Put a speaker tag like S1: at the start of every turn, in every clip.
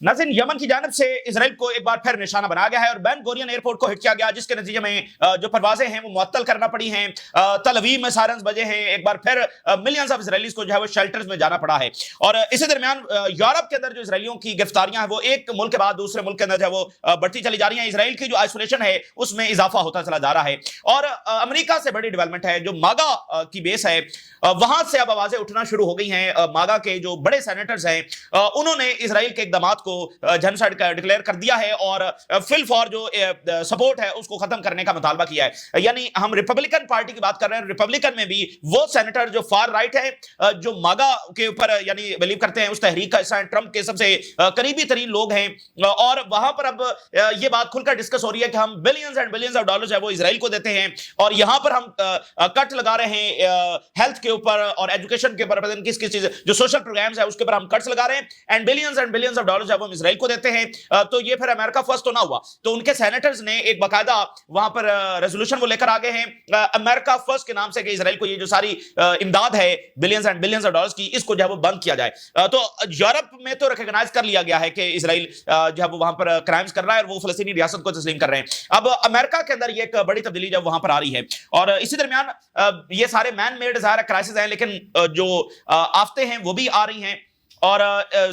S1: नाज़रीन, यमन की जानिब से इसराइल को एक बार फिर निशाना बनाया गया है और बेन गोरियन एयरपोर्ट को हिट किया गया, जिसके नतीजे में जो परवाजें हैं वो मुअत्तल करना पड़ी हैं। तल अवीव में सायरन्स बजे हैं। एक बार फिर मिलियंस ऑफ इसराइलीज को जो है वो शेल्टर्स में जाना पड़ा है। और इसी दरमियान यूरोप के अंदर जो इसराइलियों की गिरफ्तारियां हैं वो एक मुल्क के बाद दूसरे मुल्क के अंदर जो है वो बढ़ती चली जा रही हैं। इसराइल की जो आइसोलेशन है उसमें इजाफा होता चला जा रहा है। और अमेरिका से बड़ी डेवलपमेंट है, जो मागा की बेस है वहां से अब आवाजें उठना शुरू हो गई हैं। मागा के जो बड़े सेनेटर्स हैं उन्होंने इसराइल के इकदामात को जेनोसाइड डिक्लेयर कर दिया है और फिल फॉर जो सपोर्ट है उसको खत्म करने का मुतालबा किया है। यानी हम रिपब्लिकन पार्टी की बात कर रहे हैं, रिपब्लिकन में भी वो सेनेटर जो फार राइट है, जो मागा के ऊपर यानी बिलीव करते हैं, उस तहरीक का हिस्सा, ट्रंप के सबसे करीबी तरीन लोग हैं। और वहां पर अब ये बात खुलकर डिस्कस हो रही है कि हम billions and billions of dollars है वो इसराइल को देते हैं और यहां पर हम कट लगा रहे हैं हेल्थ के ऊपर और एजुकेशन के ऊपर, किस किस चीज जो सोशल प्रोग्राम्स है उसके ऊपर हम कट्स लगा रहे हैं एंड बिलियंस ऑफ डॉलर्स है वो हम इसराइल को देते हैं। तो ये फिर अमेरिका फर्स्ट तो ना हुआ, तो उनके सेनेटर्स ने एक बाकायदा वहां पर रेजोल्यूशन वो लेकर आ गए हैं अमेरिका फर्स्ट के नाम से कि इसराइल को ये जो सारी इमदाद है billions and billions of dollars की, इसको जो है वो बंद किया जाए। तो यूरोप में तो रिकॉग्नाइज कर लिया गया है कि इसराइल जो है वो वहां पर क्राइम्स कर रहा है और वो फलस्तीनी रियासत को तस्लीम कर रहे हैं। अब अमेरिका के अंदर ये एक बड़ी तब्दीली जब वहां पर आ रही है और इसी दरमियान ये सारे मैन मेड ज़ाहिर क्राइसिस हैं, लेकिन जो आफतें हैं वो भी आ रही हैं। और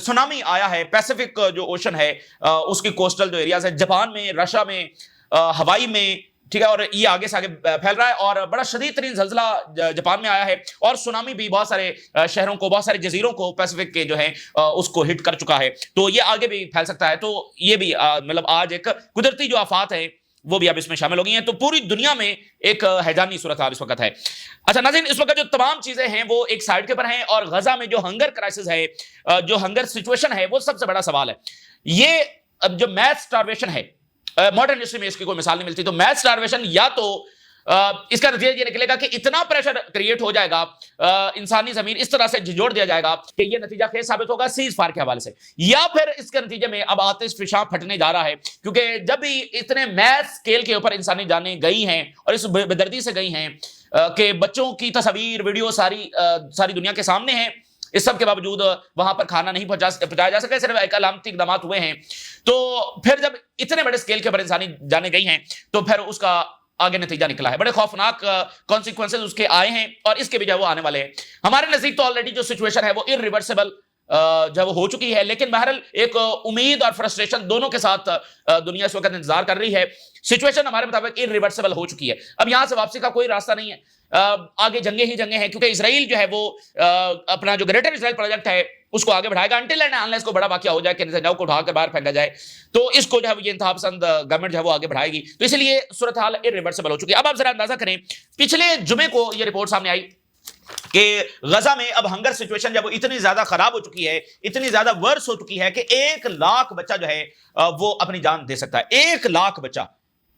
S1: सुनामी आया है, पैसिफिक जो ओशन है उसकी कोस्टल जो एरियाज है, जापान में, रशिया में, हवाई में, ठीक है, और ये आगे से आगे फैल रहा है और बड़ा शदीद तरीन जल्जला जापान में आया है और सुनामी भी बहुत सारे शहरों को, बहुत सारे जजीरों को पैसिफिक के जो है उसको हिट कर चुका है। तो ये आगे भी फैल सकता है। तो ये भी मतलब आज एक कुदरती जो आफात है वो भी अब इसमें शामिल हो गई हैं। तो पूरी दुनिया में एक हैजानी सूरत हाल इस वक्त है। अच्छा नाज़रीन, इस वक्त जो तमाम चीजें हैं वो एक साइड के ऊपर हैं और गजा में जो हंगर क्राइसिस है, जो हंगर सिचुएशन है, वो सबसे बड़ा सवाल है। ये जो मैथ स्टारवेशन है, मॉडर्न हिस्ट्री में इसकी कोई मिसाल नहीं मिलती। तो मैथ स्टारवेशन या तो इसका नतीजा ये निकलेगा कि इतना प्रेशर क्रिएट हो जाएगा, इंसानी जमीन इस तरह से झिझोड़ दिया जाएगा कि ये नतीजा खेज साबित होगा सीज फायर के हवाले से, या फिर इसके नतीजे में अब आतिश फिशां फटने जा रहा है। क्योंकि जब भी इतने मैथ स्केल के ऊपर इंसानी जानें गई हैं और इस बेदर्दी से गई हैं कि बच्चों की तस्वीर वीडियो सारी दुनिया के सामने है, इस सब के बावजूद वहां पर खाना नहीं पहुंचाया जा सका, सिर्फ एक अलामती इक़दाम हुए हैं। तो फिर जब इतने बड़े स्केल के ऊपर इंसानी जानें गई हैं तो फिर उसका आगे नतीजा निकला है, बड़े खौफनाक कॉन्सिक्वेंसेस उसके आए हैं और इसके भी जो वो आने वाले हैं। हमारे नजदीक तो ऑलरेडी जो सिचुएशन है वो इरिवर्सिबल जब हो चुकी है, लेकिन बहरहाल एक उम्मीद और फ्रस्ट्रेशन दोनों के साथ दुनिया इस वक्त इंतजार कर रही है। सिचुएशन हमारे मुताबिक इरिवर्सिबल हो चुकी है, अब यहां से वापसी का कोई रास्ता नहीं है। आगे जंगे ही जंगे हैं, क्योंकि इसराइल जो है वो अपना जो ग्रेटर इसराइल प्रोजेक्ट है उसको आगे बढ़ाएगा अनटिल एंड अनलेस को बड़ा वाकया हो जाए कि नेतन्याहू को उठाकर बाहर फेंका जाए, तो इसको जो है ये इंतहा पसंद गवर्नमेंट जो है वो आगे बढ़ाएगी। तो इसलिए सूरत हाल इरिवर्सिबल हो चुकी है। अब आप जरा अंदाजा करें, पिछले जुमे को ये रिपोर्ट सामने आई कि गजा में अब हंगर सिचुएशन जब इतनी ज्यादा खराब हो चुकी है, इतनी ज्यादा वर्स हो चुकी है कि 1 लाख बच्चा जो है वो अपनी जान दे सकता है। 1 लाख बच्चा,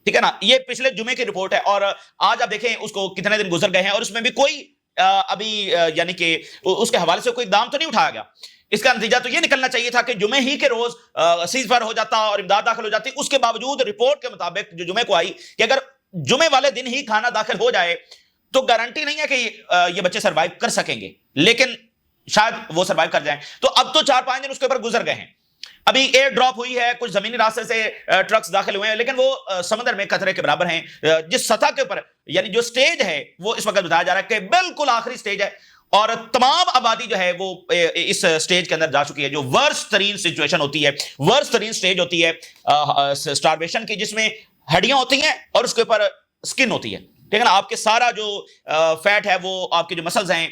S1: ठीक है ना, ये पिछले जुमे की रिपोर्ट है और आज आप देखें उसको कितने दिन गुजर गए हैं और उसमें भी कोई अभी यानी कि उसके हवाले से कोई इक़दाम तो नहीं उठाया गया। इसका नतीजा तो ये निकलना चाहिए था कि जुमे ही के रोज सीज फायर हो जाता और इमदाद दाखिल हो जाती। उसके बावजूद रिपोर्ट के मुताबिक जो जुमे को आई कि अगर जुमे वाले दिन ही खाना दाखिल हो जाए तो गारंटी नहीं है कि ये बच्चे सर्वाइव कर सकेंगे, लेकिन शायद वो सर्वाइव कर जाएं। तो अब तो 4-5 दिन उसके ऊपर गुजर गए हैं। अभी एयर ड्रॉप हुई है, कुछ जमीनी रास्ते से ट्रक्स दाखिल हुए हैं, लेकिन वो समंदर में खतरे के बराबर हैं। जिस सतह के ऊपर यानी जो स्टेज है वो इस वक्त बताया जा रहा है कि बिल्कुल आखिरी स्टेज है और तमाम आबादी जो है वो इस स्टेज के अंदर जा चुकी है। जो वर्स्ट तरीन सिचुएशन होती है, वर्स्ट तरीन स्टेज होती है स्टारवेशन की, जिसमें हड्डियां होती हैं और उसके ऊपर स्किन होती है, ठीक है ना। आपके सारा जो फैट है, वो आपके जो मसल्स हैं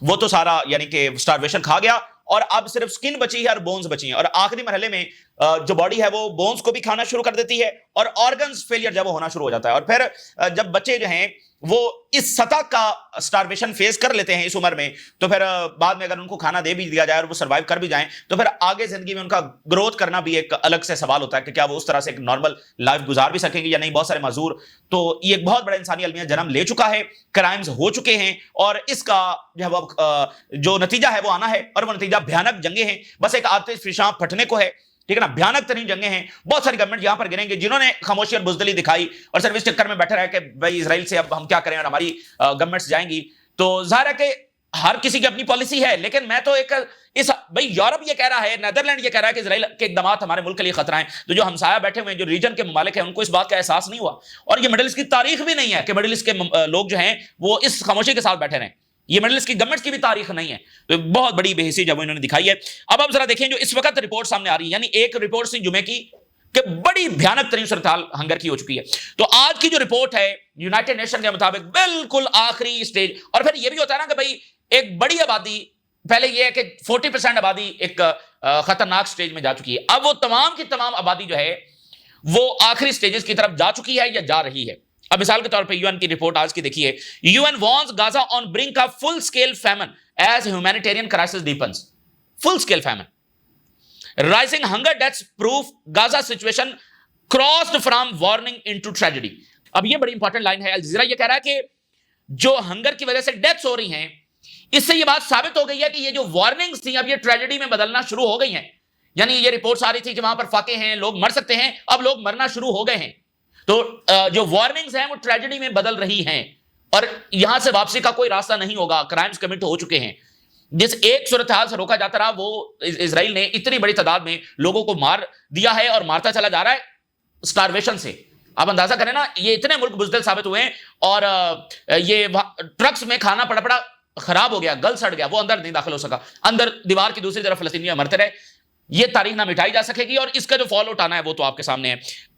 S1: वो तो सारा यानी कि स्टारवेशन खा गया और अब सिर्फ स्किन बची है और बोन्स बची हैं। और आखिरी मरहले में जो बॉडी है वो बोन्स को भी खाना शुरू कर देती है और ऑर्गन्स फेलियर जब वो होना शुरू हो जाता है। और फिर जब बच्चे जो हैं वो इस सतह का स्टारवेशन फेस कर लेते हैं इस उम्र में, तो फिर बाद में अगर उनको खाना दे भी दिया जाए और वो सर्वाइव कर भी जाएं तो फिर आगे जिंदगी में उनका ग्रोथ करना भी एक अलग से सवाल होता है कि क्या वो उस तरह से एक नॉर्मल लाइफ गुजार भी सकेंगे या नहीं। बहुत सारे माजूर, तो ये एक बहुत बड़ा इंसानी अलमिया जन्म ले चुका है, क्राइम्स हो चुके हैं और इसका जो है वो जो नतीजा है वो आना है और वो नतीजा भयानक जंगे हैं। बस एक आतिश फिशां फटने को है, ठीक है ना, भयानक तरीन जंगे हैं। बहुत सारी गवर्नमेंट यहां पर गिरेंगे जिन्होंने खामोशी और बुजदली दिखाई और सिर्फ इस चक्कर में बैठे रहे कि भाई इसराइल से अब हम क्या करें और हमारी गवर्नमेंट्स जाएंगी। तो जाहिर है कि ہر کسی کی اپنی پالیسی ہے، لیکن میں تو ایک بھائی یورپ یہ کہہ رہا ہے، نیدرلینڈ یہ کہہ رہا ہے کہ اسرائیل کے اقدامات ہمارے ملک کے لیے خطرہ ہیں، تو جو ہمسایہ بیٹھے ہوئے ہیں، جو ریجن کے ممالک ہیں، ان کو اس بات کا احساس نہیں ہوا، اور یہ مڈل ایسٹ کی تاریخ بھی نہیں ہے کہ مڈل ایسٹ کے لوگ جو ہیں وہ اس خاموشی کے ساتھ بیٹھے رہیں، یہ مڈل ایسٹ کی گورنمنٹ کی بھی تاریخ نہیں ہے، تو بہت بڑی بے حسی جب انہوں نے دکھائی ہے۔ اب آپ ذرا دیکھیں جو اس وقت رپورٹ سامنے آ رہی ہے، یعنی ایک رپورٹ سی جمعے کی کہ بڑی بھیانک ترین صورتحال ہنگر کی ہو چکی ہے، تو آج کی جو رپورٹ ہے یونائٹڈ نیشن کے مطابق بالکل آخری سٹیج، اور پھر یہ بھی ہوتا ہے نا کہ بھائی ایک بڑی آبادی، پہلے یہ ہے کہ 40% آبادی ایک خطرناک سٹیج میں جا چکی ہے، اب وہ تمام کی تمام آبادی جو ہے وہ آخری سٹیجز کی طرف جا چکی ہے یا جا رہی ہے۔ اب مثال کے طور پہ یو این کی رپورٹ آج کی دیکھیے، U N warns Gaza on brink of full scale famine as humanitarian crisis deepens, full scale famine, rising hunger deaths proof Gaza situation crossed from warning into tragedy. اب یہ بڑی important line ہے، Al Jazeera یہ کہہ رہا ہے کہ جو ہنگر کی وجہ سے ڈیتھس ہو رہی ہیں، اس سے یہ بات ثابت ہو گئی ہے کہ یہ جو وارننگز تھیں اب یہ ٹریجڈی میں بدلنا شروع ہو گئی ہیں، یعنی یہ رپورٹس آ رہی تھی کہ وہاں پر فاقے ہیں، لوگ مر سکتے ہیں، اب لوگ مرنا شروع ہو گئے ہیں، تو جو وارننگز ہیں وہ ٹریجڈی میں بدل رہی ہیں، اور یہاں سے واپسی کا کوئی راستہ نہیں ہوگا، کرائمز کمٹ ہو چکے ہیں۔ جس ایک صورتحال سے روکا جاتا رہا، وہ اسرائیل نے اتنی بڑی تعداد میں لوگوں کو مار دیا ہے اور مارتا چلا جا رہا ہے سٹارویشن سے۔ آپ اندازہ کریں نا، یہ اتنے ملک بزدل ثابت ہوئے ہیں، اور یہ ٹرکس میں کھانا پڑا خراب ہو گیا، گل سڑ گیا، وہ اندر نہیں داخل ہو سکا، اندر دیوار کی دوسری طرف فلسطینی مرتے رہے۔ یہ تاریخ نہ مٹائی جا سکے گی، اور اس کا جو فال آؤٹ آنا ہے وہ تو آپ کے سامنے ہے۔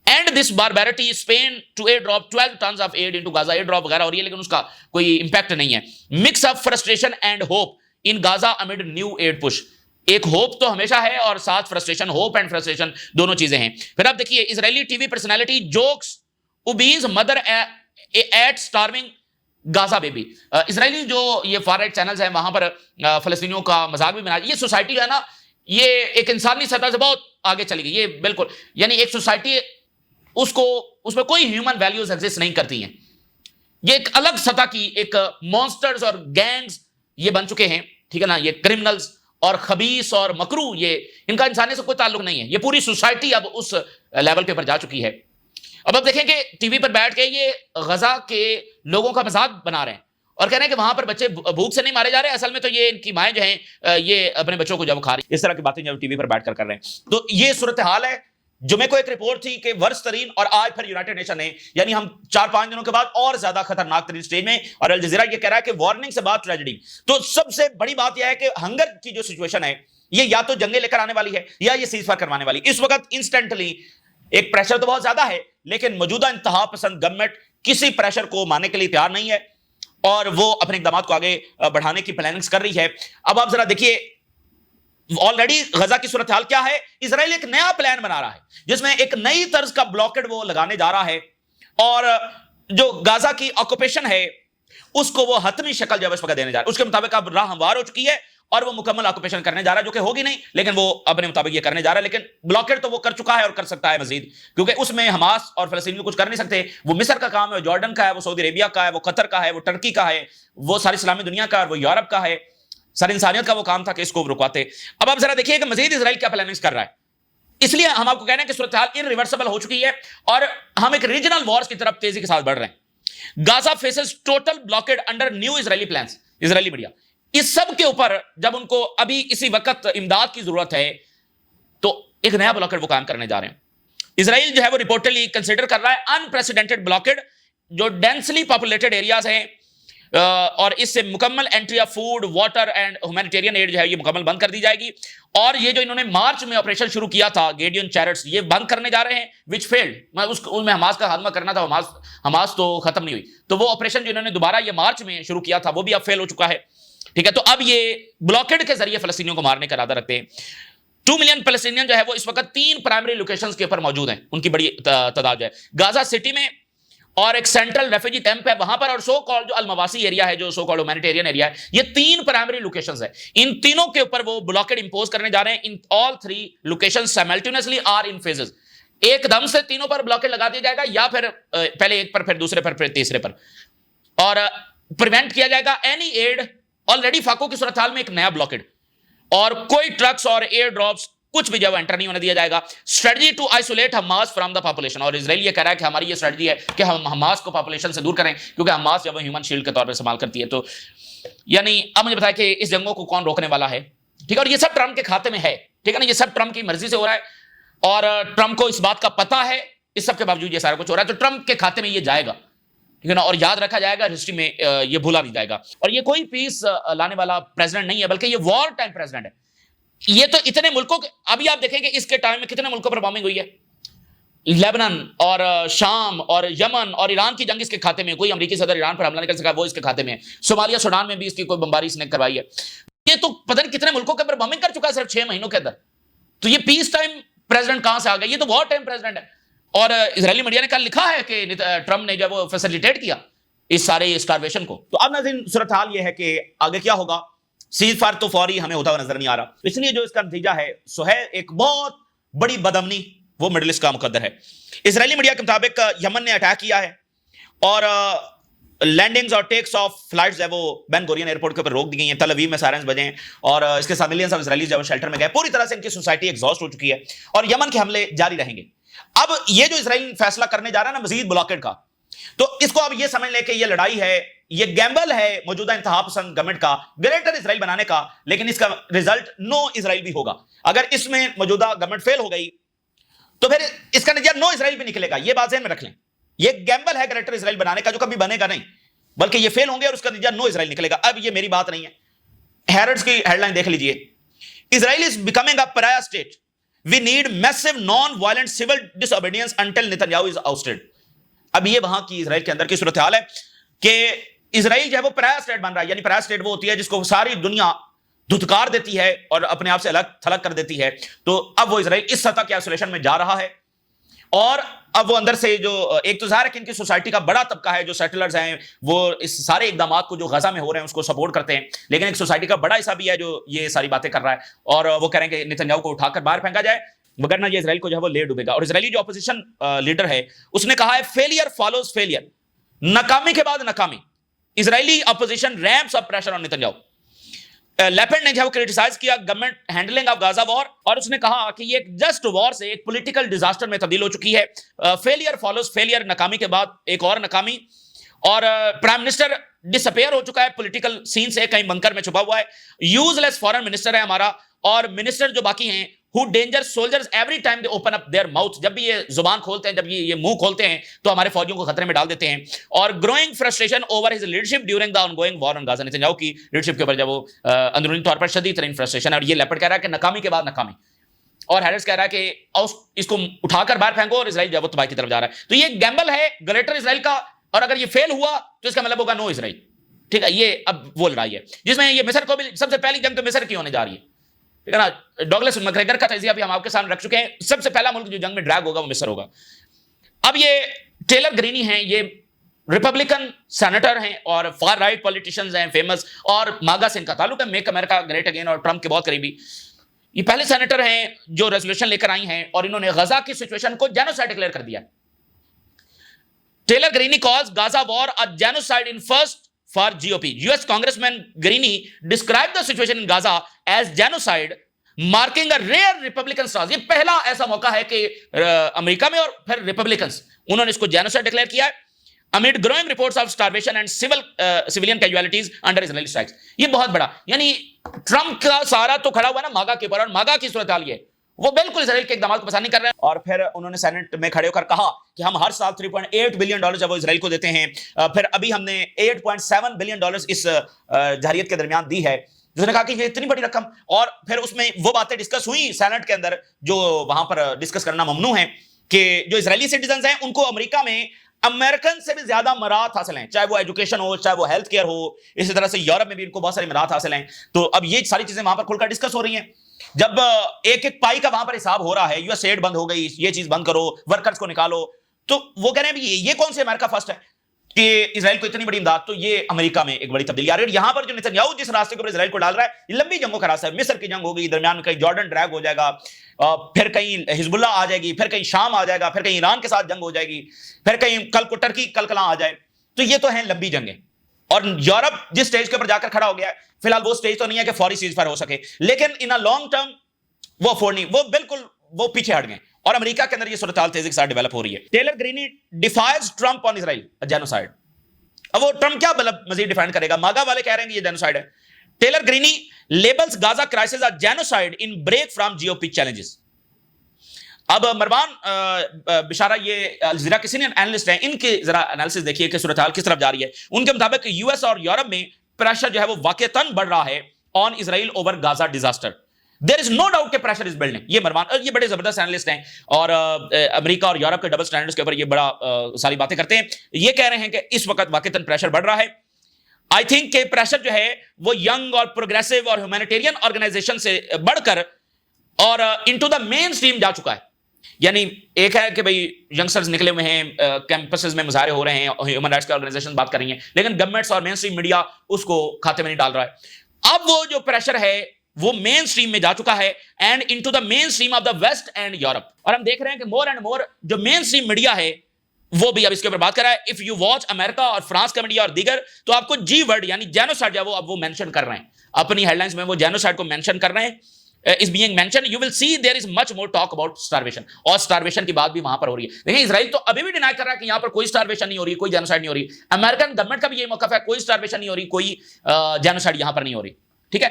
S1: And this barbarity Spain to air drop 12 tons of aid into Gaza, air drop وغیرہ ہو رہی ہے لیکن اس کا کوئی امپیکٹ نہیں ہے۔ Mix of frustration and hope in Gaza amid new aid push, ایک ہوپ تو ہمیشہ ہے اور ساتھ فرسٹریشن، ہوپ اینڈ فرسٹریشن دونوں چیزیں ہیں۔ پھر آپ دیکھیے Israeli T V personality jokes obese mother ate starving Gaza baby, اسرائیلی جو یہ فار رائٹ چینلز ہیں وہاں پر فلسطینیوں کا مذاق بھی بنایا۔ یہ سوسائٹی ہے نا، یہ ایک انسانی سطح سے بہت آگے چلی گئی، یہ بالکل یعنی ایک سوسائٹی اس میں کوئی ہیومن ویلیوز ایگزسٹ نہیں کرتی ہیں، یہ ایک الگ سطح کی ایک مونسٹرز اور گینگز یہ بن چکے ہیں، ٹھیک ہے نا، یہ کرمنلز اور خبیث اور مکروہ، یہ ان کا انسانیت سے کوئی تعلق نہیں ہے، یہ پوری سوسائٹی اب اس لیول کے اوپر جا چکی ہے۔ اب آپ دیکھیں کہ ٹی وی پر بیٹھ کے یہ غزہ کے لوگوں کا مذاق بنا رہے ہیں اور کہہ رہے ہیں کہ وہاں پر بچے بھوک سے نہیں مارے جا رہے، اصل میں تو یہ ان کی مائیں جو ہیں یہ اپنے بچوں کو جب کھا رہی، اس طرح کی باتیں جب ٹی وی پر بیٹھ کر رہے ہیں۔ تو یہ صورتحال ہے۔ جمعے کو ایک رپورٹ تھی کہ ورس ترین، اور آج پھر یونائٹڈ نیشن نے، یعنی ہم 4-5 دنوں کے بعد اور زیادہ خطرناک ترین سٹیج میں، اور الجزیرہ یہ کہہ رہا ہے کہ وارننگ سے بعد ٹریجڈی۔ تو سب سے بڑی بات یہ ہے کہ ہنگر کی جو سچویشن ہے یہ یا تو جنگیں لے کر آنے والی ہے یا یہ سیز فائر کروانے والی۔ اس وقت انسٹنٹلی ایک پریشر تو بہت زیادہ ہے، لیکن موجودہ انتہا پسند گورنمنٹ کسی پریشر کو ماننے کے لیے تیار نہیں ہے، اور وہ اپنے اقدامات کو آگے بڑھانے کی پلاننگز کر رہی ہے۔ اب آپ ذرا دیکھیے آلریڈی غزہ کی صورتحال کیا ہے۔ اسرائیل ایک نیا پلان بنا رہا ہے جس میں ایک نئی طرز کا بلاکڈ وہ لگانے جا رہا ہے، اور جو غزہ کی آکوپیشن ہے اس کو وہ حتمی شکل جو ہے اس وقت دینے جا رہا ہے۔ اس کے مطابق اب راہ ہموار ہو چکی ہے اور وہ مکمل آکوپیشن کرنے جا رہا ہے، جو کہ ہوگی نہیں لیکن وہ اپنے مطابق یہ کرنے جا رہا ہے۔ لیکن بلاکڈ تو وہ کر چکا ہے اور کر سکتا ہے مزید، کیونکہ اس میں حماس اور فلسطینی کچھ کر نہیں سکتے۔ وہ مصر کا کام ہے، وہ جارڈن کا ہے، وہ سعودی عربیہ کا ہے، وہ قطر کا ہے، وہ ٹرکی کا ہے، وہ ساری اسلامی دنیا کا ہے، اور وہ یورپ کا ہے۔ ساری انسانیت کا وہ کام تھا کہ اس کو رکواتے۔ اب آپ ذرا دیکھیے کہ مزید اسرائیل کیا پلاننگز کر رہا ہے۔ اس لیے ہم آپ کو کہہ رہے ہیں کہ صورتحال irreversible ہو چکی ہے اور ہم ایک ریجنل وارز کی طرف تیزی کے ساتھ بڑھ رہے ہیں۔ Gaza faces total blocked under new Israeli plans, اسرائیلی میڈیا اس سب کے اوپر جب ان کو ابھی اسی وقت امداد کی ضرورت ہے تو ایک نیا بلاکڈ وہ قائم کرنے جا رہے ہیں۔ اسرائیل جو ہے وہ ریپورٹلی کنسیڈر کر رہا ہے انپریسیڈنٹڈ بلاکڈ جو ڈینسلی پاپولیٹڈ ایریاز ہیں، اور اس سے مکمل entry of food, water and humanitarian aid جو ہے یہ مکمل بند کر دی جائے گی۔ اور یہ جو انہوں نے مارچ میں آپریشن شروع کیا تھا گیڈین چیرٹس، یہ بند کرنے جا رہے ہیں، وچ فیلڈ، ان میں حماس کا خاتمہ کرنا تھا، حماس تو ختم نہیں ہوئی، تو وہ آپریشن جو انہوں نے دوبارہ یہ مارچ میں شروع کیا تھا وہ بھی اب فیل ہو چکا ہے، ٹھیک ہے۔ تو اب یہ بلاکڈ کے ذریعے فلسطینیوں کو مارنے کا ارادہ رکھتے ہیں۔ 2 ملین فلسطینین جو ہے وہ اس وقت 3 پرائمری لوکیشنز کے اوپر موجود ہیں، ان کی بڑی تعداد جو ہے غازہ سٹی میں، اور ایک سینٹرل ریفیوجی کیمپ ہے وہاں پر، اور سو کالڈ جو المواسی ایریا ہے، جو سو کالڈ ہیومینیٹیرین ایریا ہے، یہ 3 پرائمری لوکیشنز ہیں۔ ان تینوں کے اوپر وہ بلاکڈ امپوز کرنے جا رہے ہیں۔ ان all 3 locations simultaneously are in phases، ایک دم سے تینوں پر بلاکڈ لگا دیا جائے گا، یا پھر پہلے ایک پر، پھر دوسرے پر، پھر تیسرے پر، اور پریونٹ کیا جائے گا اینی ایڈ۔ آلریڈی فاقوں کی صورتحال میں ایک نیا بلاکڈ، اور کوئی ٹرکس اور ایئر ڈراپس कुछ भी जो है एंटर नहीं होने दिया जाएगा। Strategy to isolate Hamas from the population, और इजराइल ये कह रहा है कि हमारी ये स्ट्रेटजी है कि हम हमास को पॉपुलेशन से दूर करें, क्योंकि हमास जब ह्यूमन शील्ड के तौर पर इस्तेमाल करती है। तो यानी अब मुझे बताया कि इस जंगों को कौन रोकने वाला है, ठीक है, और ये सब ट्रंप के खाते में है, ठीक है ना, ये सब ट्रंप की मर्जी से हो रहा है और ट्रंप को इस बात का पता है, इस सब के बावजूद ये सारा कुछ हो रहा है, तो ट्रंप के खाते में ये जाएगा, ठीक है ना, और याद रखा जाएगा हिस्ट्री में, ये भूला नहीं जाएगा। और ये कोई पीस लाने वाला प्रेसिडेंट नहीं है, बल्कि ये वॉर टाइम प्रेसिडेंट है। ये तो इतने मुल्कों के, अभी आप देखेंगे इसके टाइम में कितने मुल्कों पर बॉम्बिंग हुई है, लेबनान और शाम और यमन और ईरान की जंग इसके खाते में, कोई अमेरिकी सदर ईरान पर हमला नहीं कर सका, वो इसके खाते में। सोमालिया सूडान में भी इसकी कोई बमबारी इसने करवाई है। ये तो पता नहीं कितने मुल्कों के ऊपर बॉम्बिंग कर चुका है सिर्फ 6 महीनों के अंदर। तो ये पीस टाइम प्रेसिडेंट कहां से आ गया, ये तो वॉर टाइम प्रेसिडेंट है। और इजरायली मीडिया ने कल लिखा है कि ट्रंप ने जब वो फैसिलिटेट किया इस सारे स्टारवेशन को। तो अब नाज़रीन सूरत हाल ये है कि आगे क्या होगा, सीज फायर तो फौरी हमें होता हुआ नजर नहीं आ रहा, इसलिए जो इसका नतीजा है सो है एक बहुत बड़ी बदअमनी, वो मिडिल ईस्ट का मुकद्दर है। इजरायली मीडिया के मुताबिक यमन ने अटैक किया है और लैंडिंग्स और टेक्स ऑफ फ्लाइट्स है वो बेन गुरियन एयरपोर्ट के ऊपर रोक दी गई हैं। तल अवीव में सायरन्स बजे हैं और इसके साथ मिलियंस ऑफ इजरायलीज जब शेल्टर में गए, पूरी तरह से इनकी सोसाइटी एग्जॉस्ट हो चुकी है और यमन के हमले जारी रहेंगे। अब ये जो इजराइल फैसला करने जा रहा है ना मजीद ब्लॉकेड का, तो इसको अब ये समझ ले कि ये लड़ाई है, ये गैम्बल है मौजूदा इंतहा पसंद गवर्नमेंट का ग्रेटर इजराइल बनाने का, लेकिन इसका रिजल्ट नो इजराइल भी होगा। अगर इसमें मौजूदा गवर्नमेंट फेल हो गई तो फिर इसका नतीजा नो इजराइल भी निकलेगा। ये बात ज़हन में रख लें, ये गैम्बल है ग्रेटर इजराइल बनाने का जो कभी बनेगा नहीं, बल्कि ये फेल होंगे और उसका नतीजा नो इजराइल निकलेगा। अब ये मेरी बात नहीं है, हैरड्स की हेडलाइन देख लीजिए, Israel is becoming a pariah state, we need massive non violent civil disobedience until Netanyahu is ousted. अब ये वहां की इजराइल के अंदर की सूरत हाल है कि इजराइल जो है वो पराया स्टेट बन रहा है। यानी पराया स्टेट वो होती है जिसको सारी दुनिया धुतकार देती है और अपने आप से अलग थलग कर देती है। तो अब वो इजराइल इस सतह के आइसोलेशन में जा रहा है और अब वो अंदर से जो एक तो ज़ाहिर है कि इनकी सोसाइटी का बड़ा तबका है जो सेटलर्स हैं, वो इस सारे इकदामात को जो गजा में हो रहे हैं उसको सपोर्ट करते हैं, लेकिन एक सोसाइटी का बड़ा हिस्सा भी है जो ये सारी बातें कर रहा है और वो कह रहे हैं कि नेतन्याहू को उठाकर बाहर फेंका जाए, वगरना ये इजराइल को जो है वो ले डूबेगा। और इजरायली जो अपोजिशन लीडर है उसने कहा है फेलियर फॉलोज फेलियर, नाकामी के बाद नाकामी। Israeli opposition ramps up pressure on Netanyahu. Lapid ने जो क्रिटिसाइज किया government handling of Gaza war और उसने कहा कि ये एक जस्ट वॉर से एक पॉलिटिकल डिजास्टर में तब्दील हो चुकी है। फेलियर फॉलोज फेलियर, नाकामी के बाद एक और नाकामी। और प्राइम मिनिस्टर डिसअपेयर हो चुका है पॉलिटिकल सीन से, कहीं बंकर में छुपा हुआ है। यूजलेस फॉरेन मिनिस्टर है हमारा, और मिनिस्टर जो बाकी हैं who danger soldiers every time they open up their mouth, जब भी ये जुबान खोलते हैं, जब ये मुंह खोलते हैं तो हमारे फौजियों को खतरे में डाल देते हैं। और growing frustration over his leadership during the ongoing war on Gaza, Netanyahu की लीडरशिप के ऊपर जब वो अंदरूनी तौर पर शदीद तरीन फ्रस्ट्रेशन है। और ये लेपर्ड कह रहा है कि नाकामी के बाद नाकामी, और हैरिस कह रहा है कि इसको उठाकर बाहर फेंको और इजराइल जब वो तबाही की तरफ जा रहा है। तो ये गैम्बल है ग्रेटर इजराइल का, और अगर ये फेल हुआ तो इसका मतलब होगा नो इजराइल, ठीक है। ये अब वो लड़ाई है जिसमें ये मिस्र को भी, सबसे पहली जंग तो मिस्र की होने जा रही है, ठीक है ना। डॉगलस मैकग्रेगर का तजिया भी हम आपके सामने रख चुके हैं, सबसे पहला मुल्क जो जंग में ड्रैग होगा वो मिस्र होगा। अब ये टेलर ग्रीनी हैं, ये रिपब्लिकन सेनेटर हैं और फार राइट पॉलिटिशियंस हैं फेमस, और मागा से इनका ताल्लुक है, मेक अमेरिका ग्रेट अगेन और ट्रंप के बहुत करीबी। ये पहले सेनेटर हैं जो रेजोल्यूशन लेकर आई हैं और इन्होंने गजा की सिचुएशन को जेनोसाइड डिक्लेयर कर दिया। Taylor Greene calls Gaza war a genocide in first for GOP. US Congressman Greene described the situation in Gaza as genocide, marking a rare Republican stance. ये पहला ऐसा मौका है कि अमेरिका में और फिर रिपब्लिकन्स उन्होंने इसको जेनोसाइड डिक्लेयर किया है amid growing reports of starvation and civilian casualties under Israeli strikes. ये बहुत बड़ा, यानी ट्रंप का सारा तो खड़ा हुआ है ना मागा के ऊपर, और मागा की सूरत हाल ये वो बिल्कुल इजराइल के इकदाम को पसंद नहीं कर रहे हैं। और फिर उन्होंने सेनेट में खड़े होकर कहा कि हम हर साल 3.8 बिलियन डॉलर जब वो इजराइल को देते हैं। फिर अभी हमने 8.7 बिलियन डॉलर इस जारियत के दरमियान दी है, जिसने कहा कि ये इतनी बड़ी रकम। और फिर उसमें वो बातें डिस्कस हुई सेनेट के अंदर जो वहां पर डिस्कस करना ममनू है कि जो इजरायली सिटीजन हैं उनको अमेरिका में अमेरिकन से भी ज्यादा मराहत हासिल हैं, चाहे वो एजुकेशन हो, चाहे वो हेल्थ केयर हो। इसी तरह से यूरोप में भी इनको बहुत सारी मराहत हासिल हैं। तो अब ये सारी चीजें वहां पर खुलकर डिस्कस हो रही हैं। जब एक एक पाई का वहां पर हिसाब हो रहा है, यूएस एड बंद हो गई, ये चीज बंद करो, वर्कर्स को निकालो, तो वो कह रहे हैं ये कौन से अमेरिका फर्स्ट है कि इजराइल को इतनी बड़ी इमदाद। तो ये अमेरिका में एक बड़ी तब्दीली आ रही है। यहां पर जो नेतन्याहू जिस रास्ते के ऊपर इजराइल को डाल रहा है, ये लंबी जंगों का रास्ता है। मिस्र की जंग होगी, दरमियान में कहीं जॉर्डन ड्रैग हो जाएगा, फिर कहीं हिजबुल्ला आ जाएगी, फिर कहीं शाम आ जाएगा, फिर कहीं ईरान के साथ जंग हो जाएगी, फिर कहीं कल को टर्की कलकला आ जाए। तो ये तो है लंबी जंगें। और यूरोप जिस स्टेज के ऊपर जाकर खड़ा हो गया है, फिलहाल वो स्टेज तो नहीं है कि फौरी सीज फायर हो सके, लेकिन इन अ लॉन्ग टर्म وہ افورड نہیں, وہ بالکل وہ پیچھے ہٹ گئے, اور امریکہ کے اندر یہ صورتحال تیزی کے ساتھ ڈیولپ ہو رہی ہے. ٹیلر گرینی ڈیفائز ٹرمپ آن اسرائیل جینوسائیڈ. اب وہ ٹرمپ کیا مطلب مزید ڈیفائن کرے گا, ماگا والے کہہ رہے ہیں کہ یہ جینوسائیڈ ہے. Taylor Greene labels Gaza crisis are genocide in break from G O P challenges. اب مروان بشارہ یہ الجزیرہ کے سینئر اینالسٹ ہیں, ان کے ذرا انالیسس دیکھیے کہ صورتحال کس طرف جا رہی ہے. ان کے مطابق یو ایس اور یورپ میں پریشر جو ہے وہ واقعتاً بڑھ رہا ہے آن اسرائیل اوور غازہ ڈیزاسٹر. دیر از نو ڈاؤٹ کہ پریشر از بلڈنگ. یہ مروان, یہ بڑے زبردست اینالسٹ ہیں اور امریکہ اور یورپ کے ڈبل سٹینڈرڈز کے اوپر یہ بڑا ساری باتیں کرتے ہیں. یہ کہہ رہے ہیں کہ اس وقت واقعتاً پریشر بڑھ رہا ہے. آئی تھنک کہ پریشر جو ہے وہ ینگ اور پروگریسو اور ہیومینیٹیرین آرگنائزیشن سے بڑھ کر اور انٹو دا مین سٹریم جا چکا ہے. یعنی ایک ہے کہ بھئی ینگسٹرز نکلے ہوئے ہیں, کیمپسز میں مظاہرے ہو رہے ہیں, ہیومن رائٹس کی آرگنائزیشن بات کر رہی ہیں, لیکن گورنمنٹس اور مین سٹریم میڈیا اس کو کھاتے میں نہیں ڈال رہا ہے. اب وہ جو پریشر ہے وہ مین سٹریم میں جا چکا ہے and into the mainstream of the West and Europe. اور ہم دیکھ رہے ہیں کہ مور اینڈ مور جو مین سٹریم میڈیا ہے وہ بھی اب اس کے اوپر بات کر رہا ہے. اف یو واچ امریکہ اور فرانس کا میڈیا اور دیگر, تو آپ کو جی ورڈ یعنی جینوسائیڈ جو ہے وہ اب وہ مینشن کر رہے ہیں اپنی ہیڈ لائنز میں, وہ جینوسائیڈ کو مینشن کر رہے ہیں. is being mentioned. You will see there is much more talk about starvation. اور starvation کی بات بھی وہاں پر ہو رہی ہے. دیکھیں اسرائیل تو ابھی بھی ڈینائی کر رہا ہے کہ یہاں پر کوئی starvation نہیں ہو رہی, کوئی جینوسائیڈ نہیں ہو رہی. امریکن گورنمنٹ کا بھی یہی موقف ہے, کوئی starvation نہیں ہو رہی, کوئی جینوسائیڈ یہاں پر نہیں ہو رہی. ٹھیک ہے,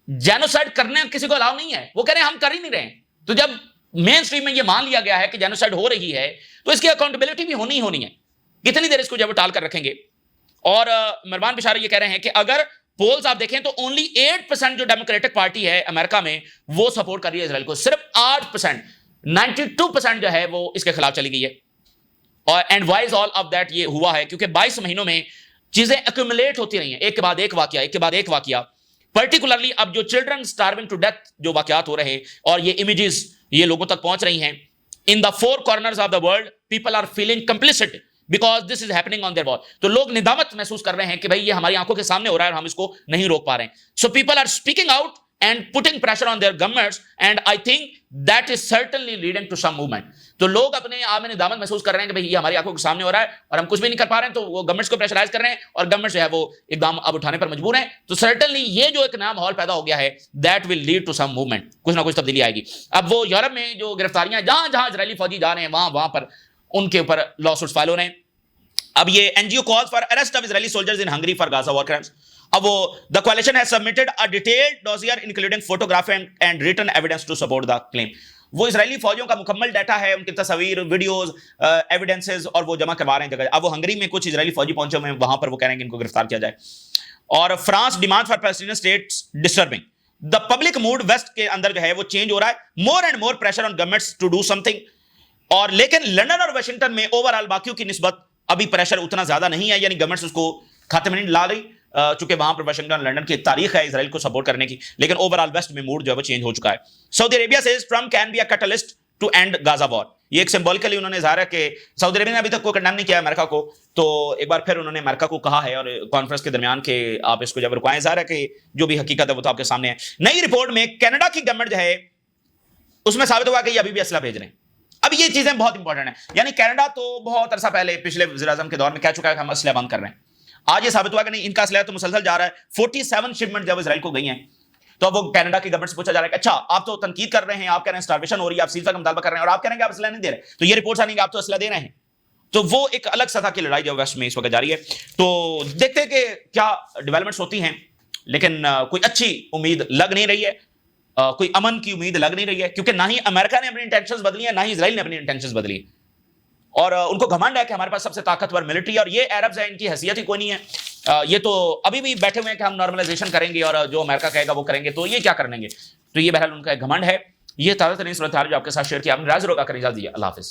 S1: جینوسائیڈ کرنے کسی کو الاؤ نہیں ہے, وہ کہہ رہے ہیں ہم کر ہی نہیں رہے ہیں. تو جب مین سٹریم میں یہ مان لیا گیا ہے کہ جینوسائیڈ ہو رہی ہے تو اس کی اکاؤنٹیبلٹی بھی ہونی ہی ہونی ہے. کتنی دیر اس کو جب ٹال کر رکھیں گے. اور مروان بشارہ یہ کہہ رہے ہیں کہ اگر پولز آپ دیکھیں تو اونلی 8% جو ڈیموکریٹک پارٹی ہے امریکہ میں وہ سپورٹ کر رہی ہے اسرائیل کو, صرف 8%. 92% جو ہے وہ اس کے خلاف چلی گئی ہے. اور and why is all of that یہ ہوا ہے کیونکہ 22 مہینوں میں چیزیں ایکومولیٹ ہوتی رہی ہیں, ایک کے بعد ایک واقعہ, ایک کے بعد ایک واقعہ. پرٹیکولرلی اب جو چلڈرن سٹارونگ ٹو ڈیتھ جو واقعات ہو رہے ہیں اور یہ امیجز یہ لوگوں تک پہنچ رہی ہیں, in the 4 corners of the world people are feeling complicit because this is happening on their wall. تو لوگ ندامت محسوس کر رہے ہیں کہ بھائی یہ ہماری آنکھوں کے سامنے ہو رہا ہے اور ہم اس کو نہیں روک پا رہے ہیں. So people are speaking out and putting pressure on their governments and I think that is certainly leading to some movement. تو لوگ اپنے آپ میں ندامت محسوس کر رہے ہیں کہ بھئی یہ ہماری آنکھوں کے سامنے ہو رہا ہے اور ہم کچھ بھی نہیں کر پا رہے ہیں, تو وہ گورنمنٹس کو پریشرائز کر رہے ہیں اور گورنمنٹ جو ہے وہ اقدام اب اٹھانے پر مجبور ہیں. تو سرٹنلی یہ جو ایک نیا ماحول پیدا ہو گیا ہے that will lead to some movement. کچھ نہ کچھ تبدیلی آئے گی. اب وہ یورپ میں جو گرفتاریاں جہاں جہاں اسرائیلی فوجی جا رہے ہیں وہاں پر ان کے اوپر لا سوٹس فائل ہو رہے ہیں. اب یہ N G O calls for arrest of Israeli soldiers in Hungary for Gaza war crimes. اب وہ the coalition has submitted a detailed dossier including photograph and written evidence to support the claim. وہ اسرائیلی فوجیوں کا مکمل data ہے, ان کی تصاویر, ویڈیوز, ایویڈنسز, اور وہ جمع کروا رہے ہیں جگہ. اب وہ ہنگری میں کچھ اسرائیلی فوجی پہنچے ہوئے ہیں, وہاں پر وہ کہہ رہے ہیں کہ ان کو گرفتار کیا جائے. اور France demand for Palestinian states disturbing. The public mood West کے اندر جو ہے وہ چینج ہو رہا ہے, more and more pressure on governments to do something. اور لیکن لندن اور واشنگٹن میں اوور آل باقیوں کی نسبت ابھی پریشر اتنا زیادہ نہیں ہے, یعنی گورنمنٹس اس کو کھاتے میں نہیں لا رہی, چونکہ وہاں پر واشنگٹن لندن کی تاریخ ہے اسرائیل کو سپورٹ کرنے کی, لیکن اوور آل ویسٹ میں موڈ جو ہے وہ چینج ہو چکا ہے. Saudi Arabia says Trump can be a catalyst to end Gaza war. یہ ایک سمبولکلی انہوں نے اظہار ہے کہ سعودی عربیہ نے ابھی تک کوئی کنڈیم نہیں کیا امریکہ کو, تو ایک بار پھر انہوں نے امریکہ کو کہا ہے اور کانفرنس کے درمیان کہ آپ اس کو جب رکوائیں. ظاہر ہے کہ جو بھی حقیقت ہے وہ تو آپ کے سامنے ہے. نئی رپورٹ میں کینیڈا کی گورنمنٹ جو ہے اس میں ثابت ہوا کہ یہ ابھی بھی اسلحہ بھیج رہے ہیں. اب یہ چیزیں بہت انپورٹنٹ ہیں, یعنی کینیڈا تو بہت عرصہ پہلے پچھلے وزیر اعظم کے دور میں کہہ چکا ہے کہ ہم اسلحہ بند کر رہے ہیں. آج یہ ثابت ہوا کہ نہیں, ان کا اسلحہ تو مسلسل جا رہا ہے. 47 شپمنٹ جب اسرائیل کو گئی ہیں تو اب وہ کینیڈا کی گورنمنٹ سے پوچھا جا رہا ہے کہ اچھا آپ تو تنقید کر رہے ہیں, آپ کہہ رہے ہیں اسٹارویشن ہو رہی ہے, آپ سیزفائر کا مطالبہ کر رہے ہیں اور آپ کہہ رہے ہیں کہ آپ اسلحہ نہیں دے رہے, تو یہ رپورٹس آنے کہ آپ تو اسلحہ دے رہے ہیں. تو وہ ایک الگ سطح کی لڑائی جو ویسٹ میں اس وقت جاری ہے. تو دیکھتے ہیں کہ کیا ڈیولپمنٹس ہوتی ہیں, لیکن کوئی اچھی امید لگ نہیں رہی ہے, کوئی امن کی امید لگ نہیں رہی ہے, کیونکہ نہ ہی امریکہ نے اپنی انٹینشنز بدلی ہیں, نہ ہی اسرائیل نے اپنی انٹینشنز بدلی ہیں. اور ان کو گھمنڈ ہے کہ ہمارے پاس سب سے طاقتور ملٹری ہے, اور یہ عربز ہیں, ان کی حیثیت ہی کوئی نہیں ہے. یہ تو ابھی بھی بیٹھے ہوئے ہیں کہ ہم نارملائزیشن کریں گے اور جو امریکہ کہے گا وہ کریں گے, تو یہ کیا کر لیں گے. تو یہ بہرحال ان کا ایک گھمنڈ ہے. یہ تازہ ترین صورتحال جو آپ کے ساتھ شیئر کیا, آپ نے رائے ضرور کر اجازت دیجیے. اللہ حافظ.